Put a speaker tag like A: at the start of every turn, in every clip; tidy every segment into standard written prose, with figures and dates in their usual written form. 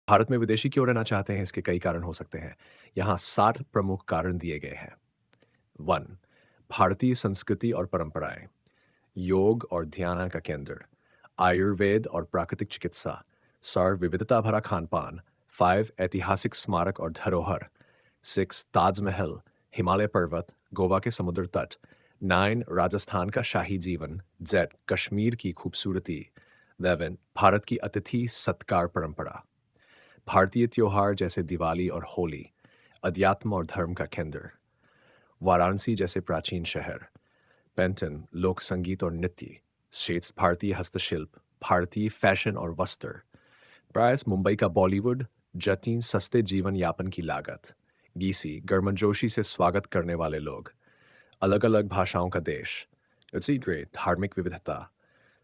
A: भारत में विदेशी क्यों रहना चाहते हैं, इसके कई कारण हो सकते हैं। यहाँ 7 प्रमुख कारण दिए गए हैं। 1. भारतीय संस्कृति और परंपराएं। योग और ध्यान का केंद्र, आयुर्वेद और प्राकृतिक चिकित्सा, सर्व विविधता भरा खान-पान। 5. ऐतिहासिक स्मारक और धरोहर। 6. ताजमहल, हिमालय पर्वत, गोवा के समुद्र तट। 9. राजस्थान का शाही जीवन। Z. कश्मीर की खूबसूरती। 11. भारत की अतिथि सत्कार परंपरा। भारतीय त्योहार जैसे दिवाली और होली, अध्यात्म और धर्म का केंद्र। वाराणसी जैसे प्राचीन शहर। पेंटन, लोक संगीत और नृत्य। स्टेट्स, भारतीय हस्तशिल्प, भारतीय फैशन और वस्त्र। प्रायस, मुंबई का बॉलीवुड। जतीन, सस्ते जीवन यापन की लागत। गीसी, गर्मजोशी से स्वागत करने वाले लोग। अलग अलग भाषाओं का देश। इट्स धार्मिक विविधता।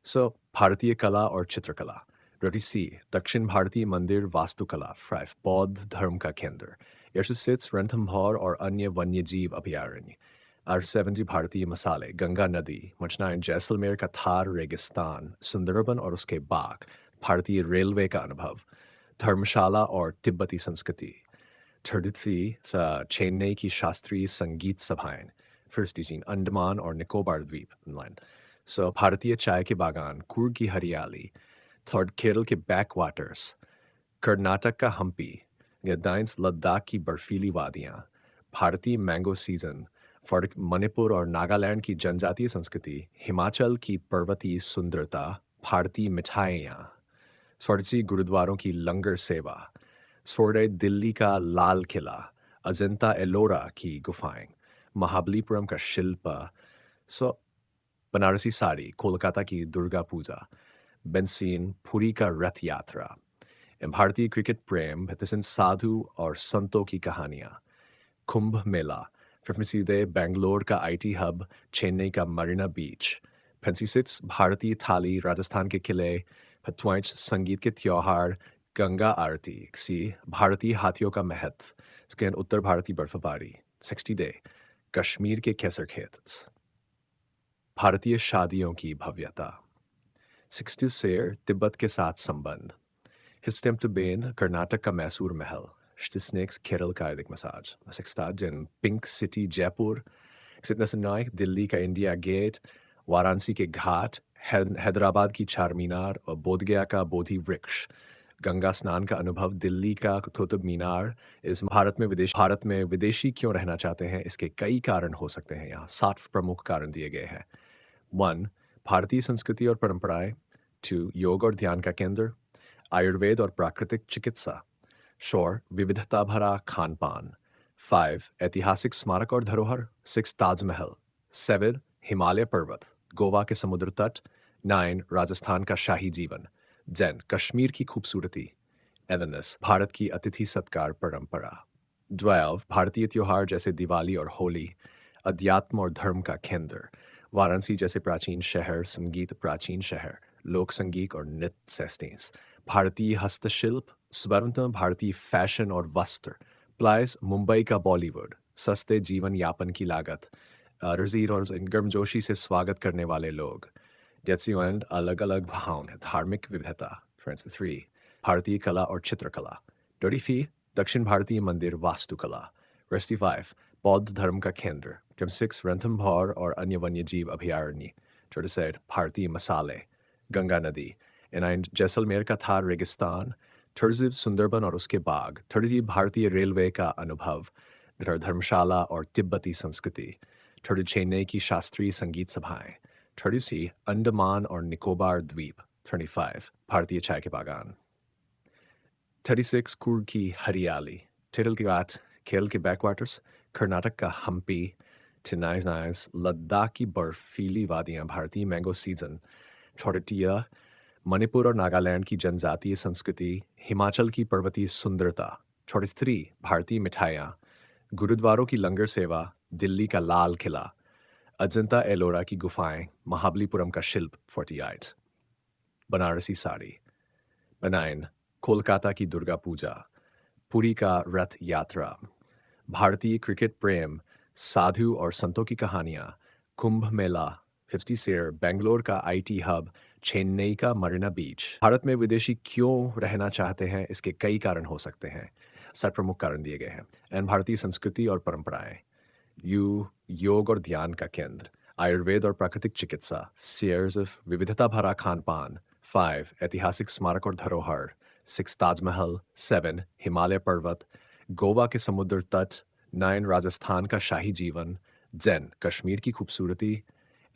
A: सो, भारतीय कला और चित्रकला। सी, दक्षिण भारतीय मंदिर वास्तुकला। 5. बौद्ध धर्म का केंद्र। यशस्वित्स, रणथंभौर और अन्य वन्यजीव अभयारण्य। 70 भारतीय मसाले, गंगा नदी, मचनाएं, जैसलमेर का थार रेगिस्तान, सुंदरबन और उसके बाग, भारतीय रेलवे का अनुभव, धर्मशाला और तिब्बती संस्कृति। 33 चेन्नई की शास्त्रीय संगीत सभाएं। फर्स्ट अंडमान और निकोबार द्वीप इंलैंड। सो, भारतीय चाय के बागान, कूर्ग की हरियाली। थर्ड, केरल के बैक वाटर्स, कर्नाटक का हम्पी, दाइंस, लद्दाख की बर्फीली वादियाँ। भारतीय मैंगो सीजन। फोर्थ, मणिपुर और नागालैंड की जनजातीय संस्कृति, हिमाचल की पर्वतीय सुंदरता, भारतीय मिठाइयाँ। स्वर्ण गुरुद्वारों की लंगर सेवा। स्वर्ण, दिल्ली का लाल किला, अजंता एलोरा की गुफाएं, महाबलीपुरम का शिल्प। सो, बनारसी साड़ी, कोलकाता की दुर्गा पूजा, बेंसीन, पुरी का रथ यात्रा। भारतीय क्रिकेट प्रेम, साधु और संतों की कहानियाँ। कुंभ मेला। फिफ्थ सीधे, बेंगलोर का आईटी हब, चेन्नई का मरीना बीच। 56, भारतीय थाली, राजस्थान के किले। 25, संगीत के त्योहार, गंगा आरती। सी, भारतीय हाथियों का महत्व, स्कैन, उत्तर भारतीय बर्फबारी। 60 डे, कश्मीर के केसर खेत। भारतीय शादियों की भव्यता। 60 सेर, तिब्बत के साथ संबंध। Histemtobane, कर्नाटक का मैसूर महल। Snakes, केरल का वैदिक massage. 60 pink city, Jaipur. 69, Delhi का इंडिया गेट, वाराणसी के घाट, हैदराबाद की चार मीनार और बोधगया का बोधि वृक्ष। गंगा स्नान का अनुभव, दिल्ली का कुतुब मीनार। इस भारत में विदेशी क्यों रहना चाहते हैं, इसके कई कारण हो सकते हैं। यहाँ 7 प्रमुख कारण दिए गए हैं। 1. भारतीय संस्कृति और परंपराएं। 2. योग और ध्यान का केंद्र, आयुर्वेद और प्राकृतिक चिकित्सा। शोर, विविधता भरा खान पान। 5. ऐतिहासिक स्मारक और धरोहर। 6. ताजमहल। 7. हिमालय पर्वत, गोवा के समुद्र तट। 9. राजस्थान का शाही जीवन। 10. कश्मीर की खूबसूरती। 11. भारत की अतिथि सत्कार परंपरा। 12. भारतीय त्योहार जैसे दिवाली और होली, अध्यात्म और धर्म का केंद्र। वाराणसी जैसे प्राचीन शहर, संगीत प्राचीन शहर, लोक संगीत और नृत्य सेस्टेंस। भारतीय हस्तशिल्प, स्वतंत्र भारतीय फैशन और वस्त्र। प्लायस, मुंबई का बॉलीवुड, सस्ते जीवन यापन की लागत, रजीर और गर्मजोशी से स्वागत करने वाले लोग। डेट्सीलैंड, अलग अलग भाव, धार्मिक विविधता। 3. भारतीय कला और चित्रकला। 34. दक्षिण भारतीय मंदिर वास्तुकला। 5. बौद्ध धर्म का केंद्र। 6. रणथंभौर और अन्य वन्यजीव अभयारण्य। 7. भारतीय मसाले, गंगा नदी। 9. जैसलमेर का थार रेगिस्तान। 30. सुंदरबन और उसके बाग। 30. भारतीय रेलवे का अनुभव, धर्मशाला और तिब्बती संस्कृति। 30. चेन्नई की शास्त्रीय संगीत सभाएं। 30. अंडमान और निकोबार द्वीप। 35. भारतीय चाय के बागान। 36. कूर्ग की हरियाली, केरल की बात, केरल के बैकवाटर्स, कर्नाटक का हम्पी। 39. लद्दाख की बर्फीली वादियाँ, भारतीय मैंगो सीजन। 40. मणिपुर और नागालैंड की जनजातीय संस्कृति, हिमाचल की पर्वतीय सुंदरता। 43. भारतीय मिठाइयाँ, गुरुद्वारों की लंगर सेवा, दिल्ली का लाल किला, अजंता एलोरा की गुफाएं, महाबलीपुरम का शिल्प। 48. बनारसी साड़ी, बनाइन, कोलकाता की दुर्गा पूजा, पुरी का रथ यात्रा। भारतीय क्रिकेट प्रेम, साधु और संतों की कहानियाँ, कुंभ मेला। 50 सेर, बेंगलोर का आईटी हब, चेन्नई का मरीना बीच। भारत में विदेशी क्यों रहना चाहते हैं, इसके कई कारण हो सकते हैं। 7 प्रमुख कारण दिए गए हैं। एंड भारतीय संस्कृति और परंपराएं। योग और ध्यान का केंद्र। आयुर्वेद और प्राकृतिक चिकित्सा। सीयर्स ऑफ विविधता भरा खान पान। 5 ऐतिहासिक स्मारक और धरोहर। 6 ताजमहल। 7 हिमालय पर्वत। गोवा के समुद्र तट। 9 राजस्थान का शाही जीवन। 10 कश्मीर की खूबसूरती।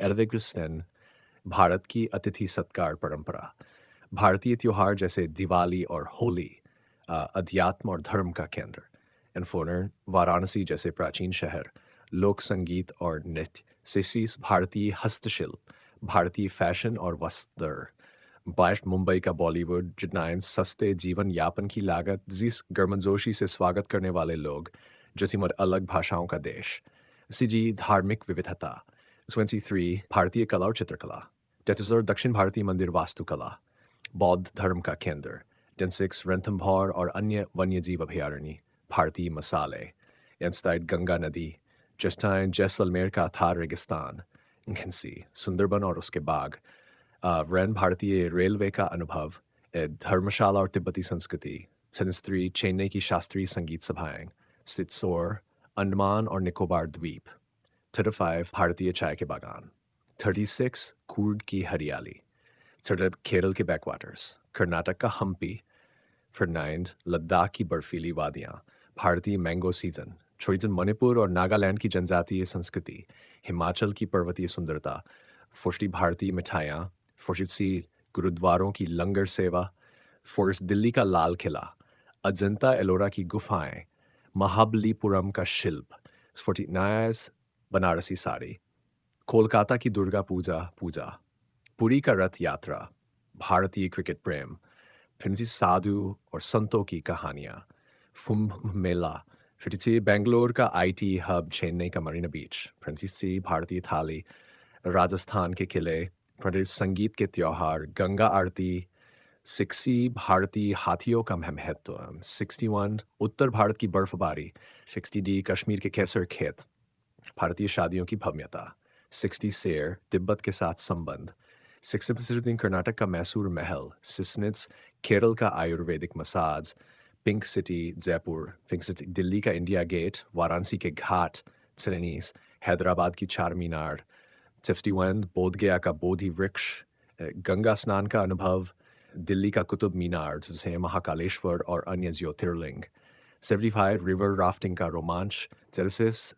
A: 11 भारत की अतिथि सत्कार परंपरा। भारतीय त्योहार जैसे दिवाली और होली अध्यात्म और धर्म का केंद्र। इन्फोनर वाराणसी जैसे प्राचीन शहर। लोक संगीत और नृत्य। सिसीस भारतीय हस्तशिल्प। भारतीय फैशन और वस्त्र। 22 मुंबई का बॉलीवुड। जिनाइन सस्ते जीवन यापन की लागत। जिस गर्मजोशी से स्वागत करने वाले लोग। जसीमर अलग भाषाओं का देश। सीजी धार्मिक विविधता। 23 भारतीय कला और चित्रकला। 33 दक्षिण भारतीय मंदिर वास्तुकला। बौद्ध धर्म का केंद्र। 10 रणथंभौर और अन्य वन्यजीव अभयारण्य। भारतीय मसाले। एम्स्टाइड गंगा नदी। जस्टाइन जैसलमेर का थार रेगिस्तान। घिंसी सुंदरबन और उसके बाग। रैन भारतीय रेलवे का अनुभव। धर्मशाला और तिब्बती संस्कृति। 33 चेन्नई की शास्त्रीय संगीत सभाएं। सित्सोर अंडमान और निकोबार द्वीप। 35 भारतीय चाय के बागान। 36 कूर्ग की हरियाली। 37 केरल के बैकवाटर्स। कर्नाटक का हम्पी। फर्नाइंड लद्दाख की बर्फीली वादियाँ। भारतीय मैंगो सीजन। 40 मणिपुर और नागालैंड की जनजातीय संस्कृति। हिमाचल की पर्वतीय सुंदरता। 40 भारतीय मिठाइयाँ। 40 गुरुद्वारों की लंगर सेवा। 40 दिल्ली का लाल किला। अजंता एलोरा की गुफाएं। महाबलीपुरम का शिल्प। 49 बनारसी साड़ी। कोलकाता की दुर्गा पूजा। पुरी का रथ यात्रा। भारतीय क्रिकेट प्रेम। फिर साधु और संतों की कहानियाँ। कुंभ मेला। फिर बेंगलोर का आईटी हब। चेन्नई का मरीना बीच। फिर भारतीय थाली। राजस्थान के किले। फिर संगीत के त्योहार। गंगा आरती। 60 भारतीय हाथियों का महत्व। 61 उत्तर भारत की बर्फबारी। 60D कश्मीर के केसर खेत। भारतीय शादियों की भव्यता। 60 सेर तिब्बत के साथ संबंध। 60 कर्नाटक का मैसूर महल। सिस्निट्स केरल का Ayurvedic massage. Pink city Jaipur. Pink city Delhi का इंडिया गेट। वाराणसी के घाट। सिरेनीस हैदराबाद की चार मीनार। 51 बोधगया का बोधि वृक्ष। गंगा स्नान का अनुभव। दिल्ली का कुतुब मीनार जिसे महाकालेश्वर और अन्य ज्योतिर्लिंग। 75 रिवर राफ्टिंग का रोमांच। 36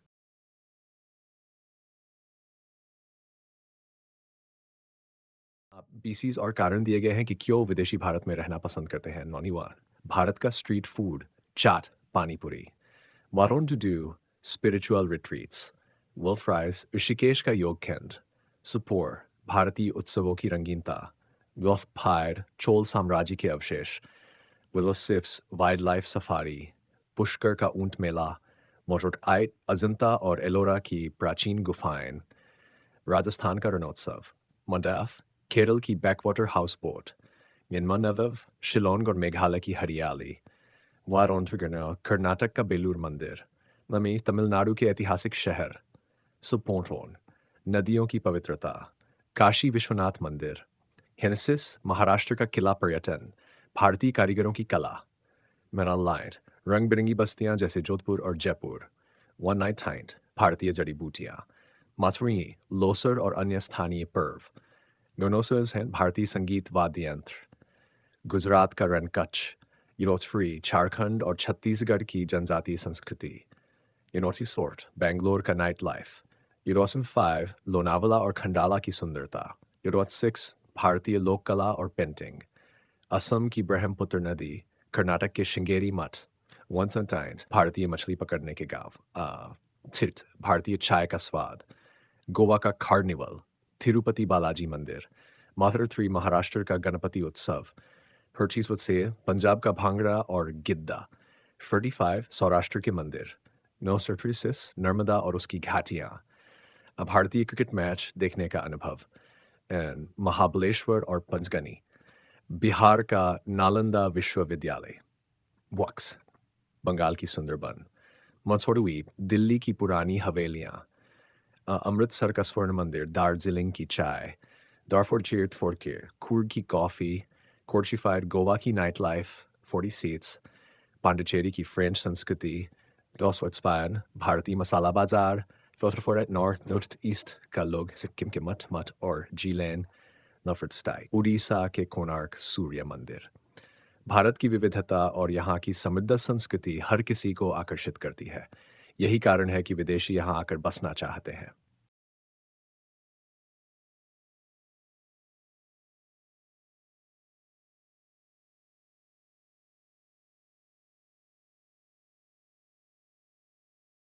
A: बीसीज और कारण दिए गए हैं कि क्यों विदेशी भारत में रहना पसंद करते हैं। नॉनीवार भारत का स्ट्रीट फूड। चाट पानीपुरी। वारोन टू डू स्पिरिचुअल रिट्रीट्स। वुल्फ फ्राइज ऋषिकेश का योग केंद्र। सुपोर भारतीय उत्सवों की रंगीनता। गल्फ फायर चोल साम्राज्य के अवशेष। विलो सिफ्स वाइल्ड लाइफ सफारी। पुष्कर का ऊंट मेला। मोटरआइट अजंता और एलोरा की प्राचीन गुफाएं। राजस्थान का रणोत्सव। मंडाफ केरल की बैकवाटर हाउस बोट। म्यांमार नवव शिलोंग और मेघालय की हरियाली। वारोंटगना कर्नाटक का बेलूर मंदिर। नमी तमिलनाडु के ऐतिहासिक शहर। सुपोटोन नदियों की पवित्रता। काशी विश्वनाथ मंदिर। हेनेसिस महाराष्ट्र का किला पर्यटन। भारतीय कारीगरों की कला। मेनालाइट रंग बिरंगी बस्तियां जैसे जोधपुर और जयपुर। वन नाइट थाइंट भारतीय जड़ी बूटियां। माथुरी लोसर और अन्य स्थानीय पर्व। गोनोसर्स हैं भारतीय संगीत वाद्य यंत्र। गुजरात का रण कच्छ। यूनोथ्री झारखंड और छत्तीसगढ़ की जनजातीय संस्कृति। यूनोसी सोर्ट बेंगलोर का नाइट लाइफ। यूरोसन 5 लोनावला और खंडाला की सुंदरता। यूरोट 6 भारतीय लोक कला और पेंटिंग। असम की ब्रह्मपुत्र नदी। कर्नाटक के श्रृंगेरी मठ। वंसनटाइन भारतीय मछली पकड़ने के गांव। थिट भारतीय चाय का स्वाद। गोवा का कार्निवल। तिरुपति बालाजी मंदिर। माथुर 3 महाराष्ट्र का गणपति उत्सव। हर्चीज से पंजाब का भांगड़ा और गिद्दा। 35 सौराष्ट्र के मंदिर। नोस्ट्रेटिस नर्मदा और उसकी घाटियाँ। भारतीय क्रिकेट मैच देखने का अनुभव। एंड महाबलेश्वर और पंचगनी। बिहार का नालंदा विश्वविद्यालय। वक्स बंगाल की सुंदरबन। मसोडुई दिल्ली की पुरानी हवेलियाँ। अमृतसर का स्वर्ण मंदिर। दार्जिलिंग की चाय। Darfur cheered Forkir, Coorg की कॉफ़ी, Courtified गोवा की नाइट लाइफ, 40 seats, पांडिचेरी की फ्रेंच संस्कृति, Los Spain, भारतीय मसाला बाजार, Filterford नॉर्थ ईस्ट का लोग सिक्किम के मठ मठ और जीलैन नफरत स्टाई, उड़ीसा के कोणार्क सूर्य मंदिर। भारत की विविधता और यहाँ की समृद्ध संस्कृति हर किसी को आकर्षित करती है। यही कारण है कि विदेशी यहाँ आकर बसना चाहते हैं।